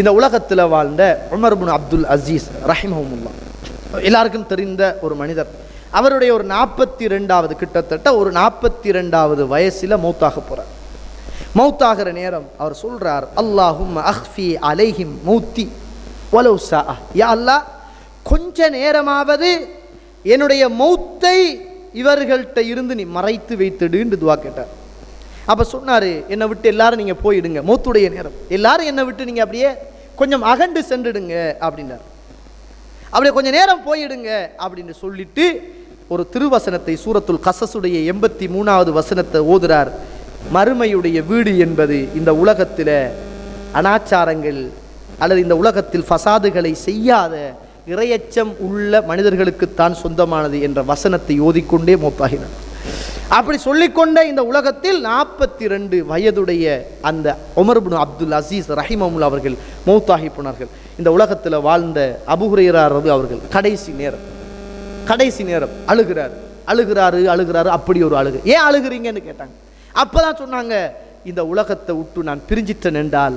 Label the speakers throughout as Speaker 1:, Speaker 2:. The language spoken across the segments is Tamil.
Speaker 1: இந்த உலகத்தில் வாழ்ந்த உமர் இப்னு அப்துல் அசீஸ் ரஹிமஹுல்லாஹ், எல்லாருக்கும் தெரிந்த ஒரு மனிதர். அவருடைய ஒரு 42வது கிட்டத்தட்ட ஒரு 42வது வயசில் மௌத்தாக போகிறார். மௌத்தாகிற நேரம் அவர் சொல்றார், அல்லாஹும்ம அஹ்ஃபி அலைஹிம் மௌத்தி வலவ் ஸாஅ, யா அல்லாஹ் கொஞ்ச நேரமாவது என்னுடைய மௌத்தை இவர்கள்ட்ட இருந்து நீ மறைத்து வைத்துடுன்னு துவா கேட்டார். அப்போ சொன்னார், என்னை விட்டு எல்லாரும் நீங்கள் போயிடுங்க, மௌத்துடைய நேரம், எல்லாரும் என்னை விட்டு நீங்கள் அப்படியே கொஞ்சம் அகண்டு சென்றுடுங்க அப்படின்னார். அப்படியே கொஞ்சம் நேரம் போயிடுங்க அப்படின்னு சொல்லிட்டு ஒரு திருவசனத்தை சூரத்துல் கஸஸுடைய 83வது வசனத்தை ஓதுறார். மறுமையுடைய வீடு என்பது இந்த உலகத்தில் அனாச்சாரங்கள் அல்லது இந்த உலகத்தில் ஃபசாதுகளை செய்யாத இறையச்சம் உள்ள மனிதர்களுக்குத்தான் சொந்தமானது என்ற வசனத்தை ஓதிக்கொண்டே மௌத்தாகினார். அப்படி சொல்லிக்கொண்டே இந்த உலகத்தில் 42 வயதுடைய அந்த உமர் இப்னு அப்துல் அசீஸ் ரஹிமஹுல்லாஹ் அவர்கள் மௌத்தாகி போனார்கள். இந்த உலகத்தில் வாழ்ந்த அபூ ஹுரைரா அவர்கள் கடைசி நேரம் அழுகிறாரு. அப்படி ஒரு அழுகு. ஏன் அழுகிறீங்கன்னு கேட்டாங்க. அப்பதான் சொன்னாங்க, இந்த உலகத்தை விட்டு நான் பிரிஞ்சிட்டேன் என்றால்,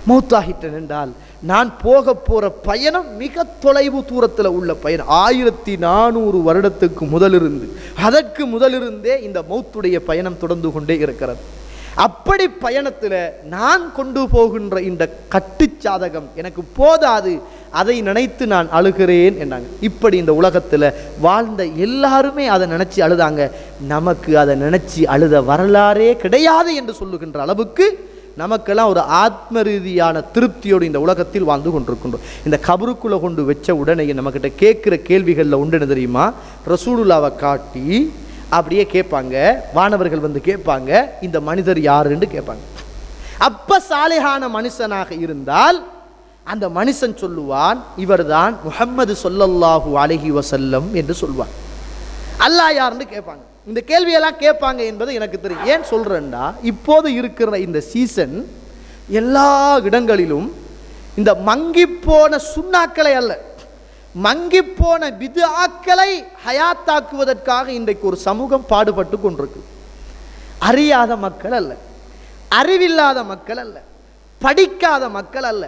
Speaker 1: மௌத்தாகிட்டேன் என்றால், நான் போக போற பயணம் மிக தொலைவு தூரத்தில் உள்ள பயணம். 1400 வருடத்துக்கு அதற்கு முதலிருந்தே இந்த மௌத்துடைய பயணம் தொடர்ந்து கொண்டே இருக்கிறது. அப்படி பயணத்தில் நான் கொண்டு போகின்ற இந்த கட்டுச்சாதகம் எனக்கு போதாது, அதை நினைத்து நான் அழுகிறேன் என்றாங்க. இப்படி இந்த உலகத்தில் வாழ்ந்த எல்லாருமே அதை நினைச்சு அழுதாங்க. நமக்கு அதை நினைச்சு அழுத வரலாறே கிடையாது என்று சொல்லுகின்ற அளவுக்கு நமக்கெல்லாம் ஒரு ஆத்ம ரீதியான திருப்தியோடு இந்த உலகத்தில் வாழ்ந்து கொண்டிருக்கின்றோம். இந்த கபருக்குள்ளே கொண்டு வச்ச உடனே நம்மக்கிட்ட கேட்குற கேள்விகளில் உண்டு தெரியுமா? ரசூலுல்லாவை காட்டி அப்படியே கேட்பாங்க, வானவர்கள் வந்து கேட்பாங்க, இந்த மனிதர் யாருன்னு கேட்பாங்க. அப்ப சாலிஹான மனுஷனாக இருந்தால் அந்த மனுஷன் சொல்லுவான், இவர்தான் முஹம்மது ஸல்லல்லாஹு அலைஹி வஸல்லம் என்று சொல்வான். அல்லாஹ் யாருன்னு கேட்பாங்க. இந்த கேள்வியெல்லாம் கேட்பாங்க என்பது எனக்கு தெரியும். ஏன் சொல்றேன்டா, இப்போது இருக்கிற இந்த சீசன் எல்லா இடங்களிலும் இந்த மங்கிப்போன சுண்ணாக்களை அல்ல, மங்கிப்போன பித்ஆக்களை ஹயாத்தாக்குவதற்காக இன்றைக்கு ஒரு சமூகம் பாடுபட்டு கொண்டிருக்கு. அறியாத மக்கள் அல்ல, அறிவில்லாத மக்கள் அல்ல, படிக்காத மக்கள் அல்ல,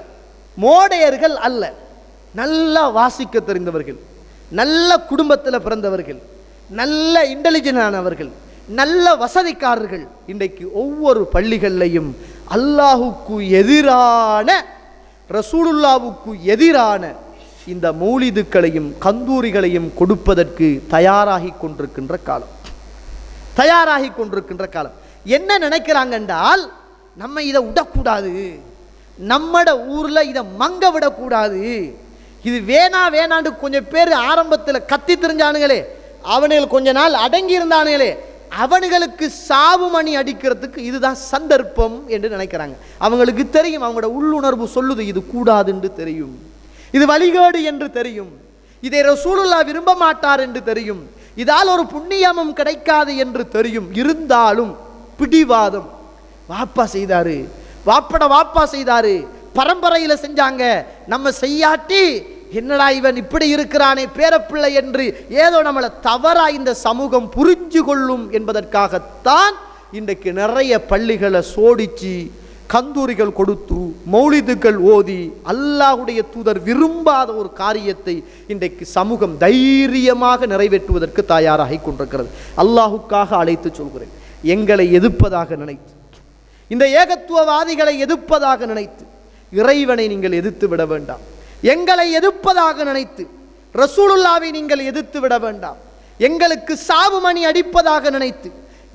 Speaker 1: மோடையர்கள் அல்ல, நல்லா வாசிக்க தெரிந்தவர்கள், நல்ல குடும்பத்தில் பிறந்தவர்கள், நல்ல இன்டெலிஜென்டானவர்கள், நல்ல வசதிக்காரர்கள் இன்றைக்கு ஒவ்வொரு பள்ளிகள்லையும் அல்லாஹுக்கு எதிரான, ரசூலுல்லாவுக்கு எதிரான இந்த மௌலிதுக்களையும் கந்தூரிகளையும் கொடுப்பதற்கு தயாராகி கொண்டிருக்கின்ற காலம். என்ன நினைக்கிறாங்க என்றால், நம்ம இதை விடக்கூடாது, நம்மட ஊர்ல இதை மங்க விடக்கூடாது, இது வேணாண்டு கொஞ்சம் பேர் ஆரம்பத்தில் கத்தி தெரிஞ்சானுங்களே, அவனுகள் கொஞ்ச நாள் அடங்கி இருந்தானுங்களே, அவனுங்களுக்கு சாவு மணி அடிக்கிறதுக்கு இதுதான் சந்தர்ப்பம் என்று நினைக்கிறாங்க. அவங்களுக்கு தெரியும், அவங்களோட உள்ளுணர்வு சொல்லுது, இது கூடாதுன்னு தெரியும், இது வழிகேடு என்று தெரியும், இதை ரசூலுல்லாஹ் விரும்ப மாட்டார் என்று தெரியும், இதால் ஒரு புண்ணியமும் கிடைக்காது என்று தெரியும். இருந்தாலும் பிடிவாதம், வாப்பா செய்தாரு, பரம்பரையில் செஞ்சாங்க, நம்ம செய்யாட்டி என்னடா இவன் இப்படி இருக்கிறானே பேரப்பிள்ளை என்று ஏதோ நம்மளை தவறா இந்த சமூகம் புரிஞ்சு கொள்ளும் என்பதற்காகத்தான் இன்றைக்கு நிறைய பள்ளிகளை சோடிச்சு, கந்தூரிகள் கொடுத்து, மௌலிதுகள் ஓதி, அல்லாஹ்வுடைய தூதர் விரும்பாத ஒரு காரியத்தை இன்றைக்கு சமூகம் தைரியமாக நிறைவேற்றுவதற்கு தயாராகி கொண்டிருக்கிறது. அல்லாஹுக்காக அழைத்து சொல்கிறேன், எங்களை எதிர்ப்பதாக நினைத்து, இந்த ஏகத்துவவாதிகளை எதிர்ப்பதாக நினைத்து இறைவனை நீங்கள் எதிர்த்து விட வேண்டாம். எங்களை எதிர்ப்பதாக நினைத்து ரசூலுல்லாவை நீங்கள் எதிர்த்து விட வேண்டாம். எங்களுக்கு சாவு மணி அடிப்பதாக நினைத்து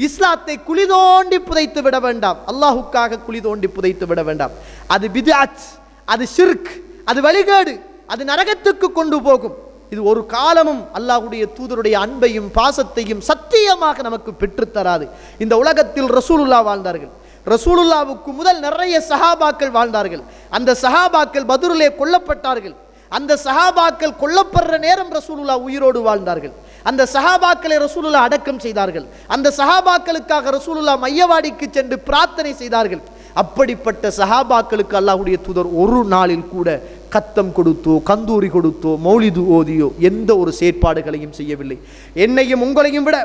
Speaker 1: இஸ்லாத்தை குழி தோண்டி புதைத்து விட வேண்டாம். அல்லாஹுக்காக குழி தோண்டி புதைத்து விட வேண்டாம். அது பித்அத், அது ஷிர்க், அது வழிகேடு, அது நரகத்துக்கு கொண்டு போகும். இது ஒரு காலமும் அல்லாஹ்வுடைய தூதருடைய அன்பையும் பாசத்தையும் சத்தியமாக நமக்கு பெற்றுத்தராது. இந்த உலகத்தில் ரசூலுல்லாஹ் வாழ்ந்தார்கள். ரசூலுல்லாவுக்கு முதல் நிறைய சஹாபாக்கள் வாழ்ந்தார்கள். அந்த சஹாபாக்கள் பத்ரிலே கொல்லப்பட்டார்கள். அந்த சஹாபாக்கள் கொல்லப்படுற நேரம் ரசூலுல்லாஹ் உயிரோடு வாழ்ந்தார்கள். அந்த சஹாபாக்களை ரசூலுல்லாஹ் அடக்கம் செய்தார்கள். அந்த சஹாபாக்களுக்காக ரசூலுல்லாஹ் மையவாடிக்கு சென்று பிரார்த்தனை செய்தார்கள். அப்படிப்பட்ட சஹாபாக்களுக்கு அல்லாஹ்வுடைய தூதர் ஒரு நாளில் கூட கத்தம் கொடுத்தோ, கந்தூரி கொடுத்தோ, மௌலிது ஓதியோ எந்த ஒரு செயற்பாடுகளையும் செய்யவில்லை. என்னையும் உங்களையும் விட,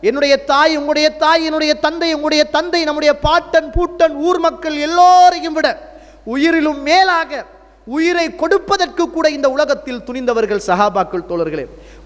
Speaker 1: என்னுடைய தாய், உங்களுடைய தாய், என்னுடைய தந்தை, உங்களுடைய தந்தை, நம்முடைய பாட்டன் பூட்டன் ஊர் மக்கள் எல்லோரையும் விட உயிரிலும் மேலாக உயிரை கொடுப்பதற்கு கூட இந்த உலகத்தில் துணிந்தவர்கள் சஹாபாக்கள் தோழர்களே.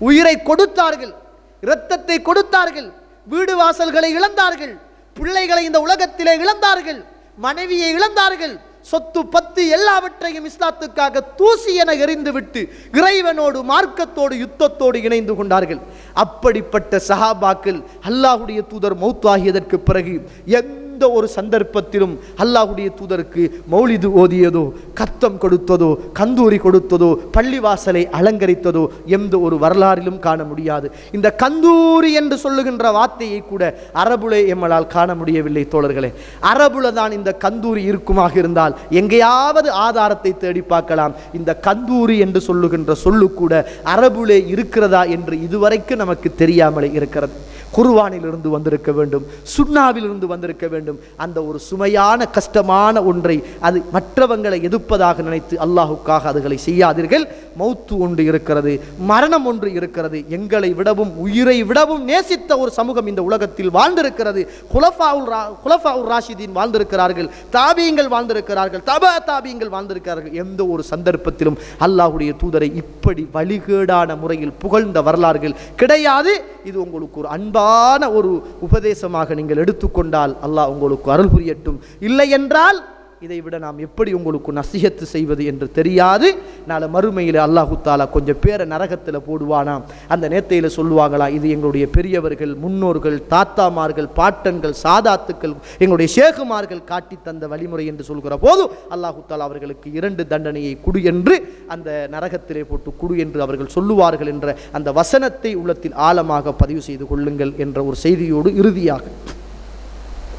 Speaker 1: உயிரை கொடுத்தார்கள், இரத்தத்தை கொடுத்தார்கள், வீடு வாசல்களை இழந்தார்கள், பிள்ளைகளை இந்த உலகத்திலே இழந்தார்கள், மனைவியை இழந்தார்கள், சொத்து பத்து எல்லாவற்றையும் இஸ்லாத்துக்காக தூசி என எறிந்துவிட்டு இறைவனோடு மார்க்கத்தோடு யுத்தத்தோடு இணைந்து கொண்டார்கள். அப்படிப்பட்ட சஹாபாக்கள் அல்லாஹ்வுடைய தூதர் மௌத்தாகியதற்கு பிறகு எந்த ஒரு சந்தர்ப்பத்திலும் அல்லாஹ்வுடைய தூதருக்கு மௌலிது ஓதியதோ, கத்தம் கொடுத்ததோ, கந்தூரி கொடுத்ததோ, பள்ளிவாசலை அலங்கரித்ததோ எந்த ஒரு வரலாறிலும் காண முடியாது. இந்த கந்தூரி என்று சொல்லுகின்ற வார்த்தையை கூட அரபுலே எம்மளால் காண முடியவில்லை தோழர்களே. அரபுல தான் இந்த கந்தூரி இருக்குமாக இருந்தால் எங்கேயாவது ஆதாரத்தை தேடி பார்க்கலாம். இந்த கந்தூரி என்று சொல்லுகின்ற சொல்லு கூட அரபுலே இருக்கிறதா என்று இதுவரைக்கும் நமக்கு தெரியாமலே இருக்கிறது. குர்ஆனிலிருந்து வந்திருக்க வேண்டும், சுன்னாவிலிருந்து வந்திருக்க வேண்டும். அந்த ஒரு சுமையான கஷ்டமான ஒன்றை அது மற்றவங்களை எதிர்ப்பதாக நினைத்து அல்லாஹுக்காக அதுகளை செய்யாதீர்கள். மௌத்து ஒன்று இருக்கிறது, மரணம் ஒன்று இருக்கிறது. எங்களை விடவும் உயிரை விடவும் நேசித்த ஒரு சமூகம் இந்த உலகத்தில் வாழ்ந்திருக்கிறது. குலஃபாஉர் ராஷிதீன் வாழ்ந்திருக்கிறார்கள், தாபீங்கள் வாழ்ந்திருக்கிறார்கள், தபா தாபீங்கள் வாழ்ந்திருக்கிறார்கள். எந்த ஒரு சந்தர்ப்பத்திலும் அல்லாஹ்வுடைய தூதரை இப்படி வழிகேடான முறையில் புகழ்ந்த வரலாறுகள் கிடையாது. இது உங்களுக்கு ஒரு அன்பான ஒரு உபதேசமாக நீங்கள் எடுத்துக்கொண்டால் அல்லாஹ் உங்களுக்கு அருள் புரியட்டும். இல்லை என்றால் இதை விட நாம் எப்படி உங்களுக்கு நசிஹத்து செய்வது என்று தெரியாது. நாளை மறுமையில் அல்லாஹு தாலா கொஞ்சம் பேரை நரகத்தில் போடுவானா. அந்த நேரத்தில் சொல்லுவாங்களா, இது எங்களுடைய பெரியவர்கள், முன்னோர்கள், தாத்தாமார்கள், பாட்டன்கள், சாதாத்துக்கள், எங்களுடைய ஷேகுமார்கள் காட்டி தந்த வழிமுறை என்று சொல்கிற போது அல்லாஹு தாலா அவர்களுக்கு 2 தண்டனையை குடு என்று அந்த நரகத்திலே போட்டு குடு என்று அவர்கள் சொல்லுவார்கள் என்ற அந்த வசனத்தை உள்ளத்தில் ஆழமாக பதிவு செய்து கொள்ளுங்கள் என்ற ஒரு செய்தியோடு இறுதியாக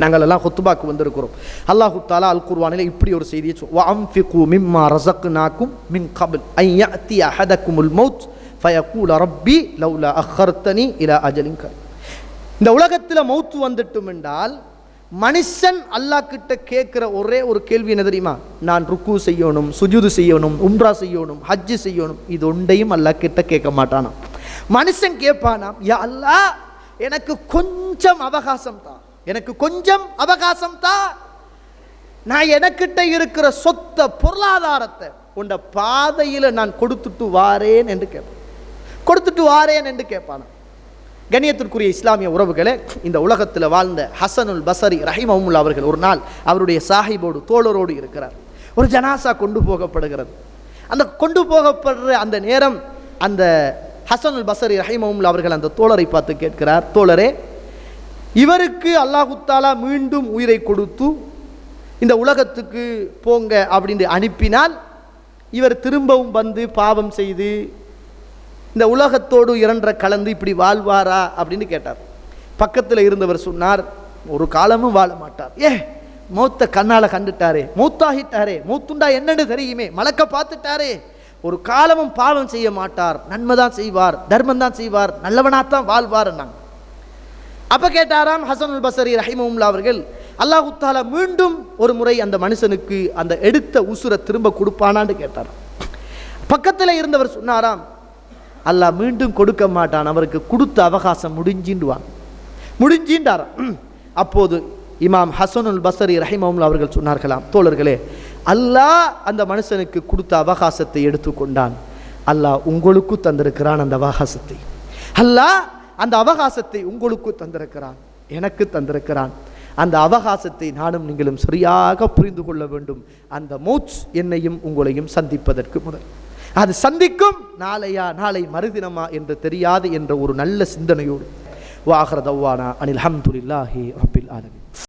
Speaker 1: நாங்கள் எல்லாம் ஹுத்பாக்கு வந்திருக்கிறோம். அல்லாஹு தஆலா அல் குர்ஆனில் இப்படி ஒரு செய்தியை வஅன்ஃபிகு மிம்மா ரஸக்னாகும் மின் கப்ல் அன் யஅதி அஹதகுமுல் மௌத் ஃபயகூல ரப்பி லவ்லா அഖர்தனி இலா அஜலின் கரீம். இந்த உலகத்தில் மௌத்து வந்துட்டும் என்றால் மனுஷன் அல்லாஹ் கிட்ட கேட்கிற ஒரே ஒரு கேள்வி என்ன தெரியுமா? நான் ருக்கு செய்யணும், சுஜூது செய்யணும், உம்ரா செய்யணும், ஹஜ் செய்யணும். இது ஒன்றையும் அல்லாஹ் கிட்ட கேட்க மாட்டானாம். மனுஷன் கேட்பானாம், யா அல்லாஹ் எனக்கு கொஞ்சம் அவகாசம் தான், எனக்கு கொஞ்சம் அவகாசம் தான், நான் எனக்கிட்ட இருக்கிற சொத்த பொருளாதாரத்தை உண்ட பாதையில் நான் கொடுத்துட்டு வாரேன் என்று கேட்பேன், கொடுத்துட்டு வாரேன் என்று கேட்பானா. கண்ணியத்திற்குரிய இஸ்லாமிய உறவுகளே, இந்த உலகத்தில் வாழ்ந்த ஹசனுல் பஸரி ரஹிமஹுல்லாஹ் அவர்கள் ஒரு நாள் அவருடைய சாஹிபோடு தோழரோடு இருக்கிறார். ஒரு ஜனாசா கொண்டு போகப்படுகிறது. அந்த கொண்டு போகப்படுற அந்த நேரம் அந்த ஹசனுல் பஸரி ரஹிமஹுல்லாஹ் அவர்கள் அந்த தோழரை பார்த்து கேட்கிறார், தோழரே, இவருக்கு அல்லாஹு தஆலா மீண்டும் உயிரை கொடுத்து இந்த உலகத்துக்கு போங்க அப்படின்னு அனுப்பினால் இவர் திரும்பவும் வந்து பாவம் செய்து இந்த உலகத்தோடு இரண்டரை கலந்து இப்படி வாழ்வாரா அப்படின்னு கேட்டார். பக்கத்தில் இருந்தவர் சொன்னார், ஒரு காலமும் வாழ மாட்டார். மௌத்த கண்ணால் கண்டுட்டாரே, மௌத்தாகிட்டாரே, மௌத்துண்டா என்னன்னு தெரியுமே, மலக்க பார்த்துட்டாரே, ஒரு காலமும் பாவம் செய்ய மாட்டார், நன்மை தான் செய்வார், தர்மம் தான் செய்வார், நல்லவனாத்தான் வாழ்வார். அப்போ கேட்டாராம் ஹசனுல் பஸரி ரஹிமஹுல்லாஹ் அவர்கள், அல்லாஹு தஆலா மீண்டும் ஒரு முறை அந்த மனுஷனுக்கு அந்த எடுத்த உசுரை திரும்ப கொடுப்பானான்னு கேட்டார். பக்கத்தில் இருந்தவர் சொன்னாராம், அல்லாஹ் மீண்டும் கொடுக்க மாட்டான், அவருக்கு கொடுத்த அவகாசம் முடிஞ்சின்றாராம். அப்போது இமாம் ஹசனுல் பஸரி ரஹிமஹுல்லாஹ் அவர்கள் சொன்னார்களாம், தோழர்களே, அல்லாஹ் அந்த மனுஷனுக்கு கொடுத்த அவகாசத்தை எடுத்துக்கொண்டான், அல்லாஹ் உங்களுக்கு தந்திருக்கிறான் அந்த அவகாசத்தை, அல்லாஹ் அந்த அவகாசத்தை உங்களுக்கு தந்திருக்கிறான், எனக்கு தந்திருக்கிறான். அந்த அவகாசத்தை நானும் நீங்களும் சரியாக புரிந்து கொள்ள வேண்டும். அந்த மௌத் என்னையும் உங்களையும் சந்திப்பதற்கு முதல், அது சந்திக்கும் நாளையா நாளை மறுதினமா என்று தெரியாது என்ற ஒரு நல்ல சிந்தனையோடு வாஹிரு தஅவானா அனில் ஹம்துலில்லாஹி ரப்பில் ஆலமீன்.